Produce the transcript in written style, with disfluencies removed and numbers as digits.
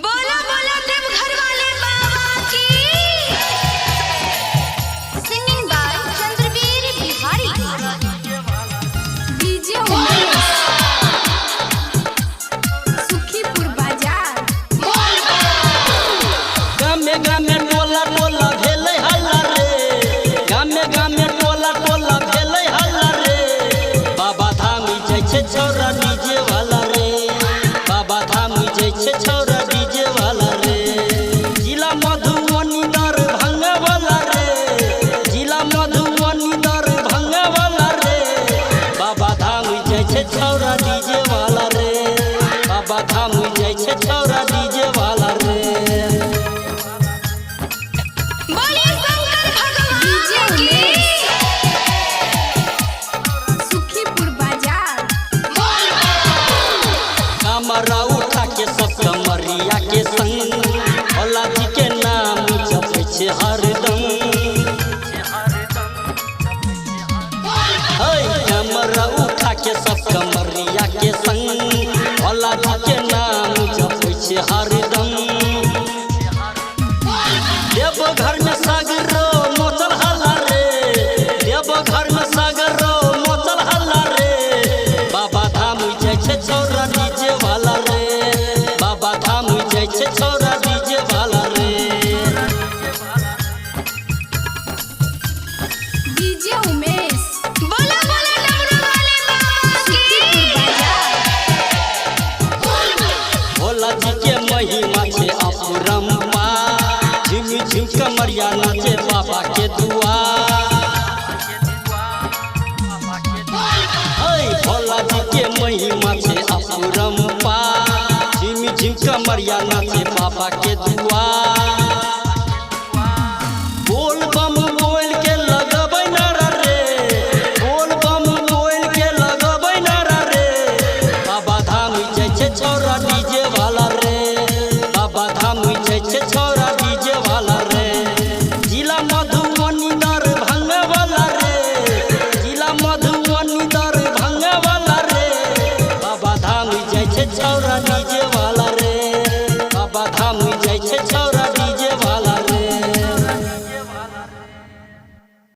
बोला बोला देवघर वाले बाबा की। Singing by Chandraveer Bihari. DJ Umesh Sukhipur Bazar. गामे गामे टोला टोला भेलै हल्ला रे, गामे गामे टोला टोला भेलै हल्ला रे। बाबा धाम जाइ छै छौरा डीजे वाला रे, बाबा धाम जाइ छै छौरा डीजे वाला रे। जिला मधुबनी दरभंगा वाला रे, जिला मधुबनी दरभंगा वाला रे। बाबा धाम जाइ छै छौरा डीजे वाला रे, बाबा धाम जाइ छै छौरा डीजे वाला रे। बोलिए शंकर भगवान की। सुखीपुर बाजार। कमरा उठा के सब कमरिया के संग भोला जी के नाम जपै छै हरदम। कमरा उठा के सब कमरिया के संग भोला जी के नाम जपै छै हरदम। देवघर में सागरो मोचल हल्ला रे, देवघर में सागरो मोचल हल्ला रे। बाबा धाम जाइ छै छौरा डीजे वाला रे, बाबा धाम जाइ छै छौरा डीजे वाला रे। डीजे उमेश। बोला बोला डमरू वाले बाबा की। भोला जी के महिमा छै अपरंपा, झिम झिम कमरिया नाचे बाबा के दुआ। भोला जी के महिमा छै अपरंपा, झिम झिम कमरिया नाचे बाबा के दुआ। बोल बम बोल के लगबै नारा रे, बोल बम बोल के लगबै नारा रे। बाबा धाम जाइ छै छौरा डीजे वाला रे, बाबा धाम जाइ छै छौरा डीजे वाला रे। जिला मधुबनी दरभंगा वाला रे, जिला मधुबनी दरभंगा वाला रे। बाबा धाम जाइ छै छौरा डीजे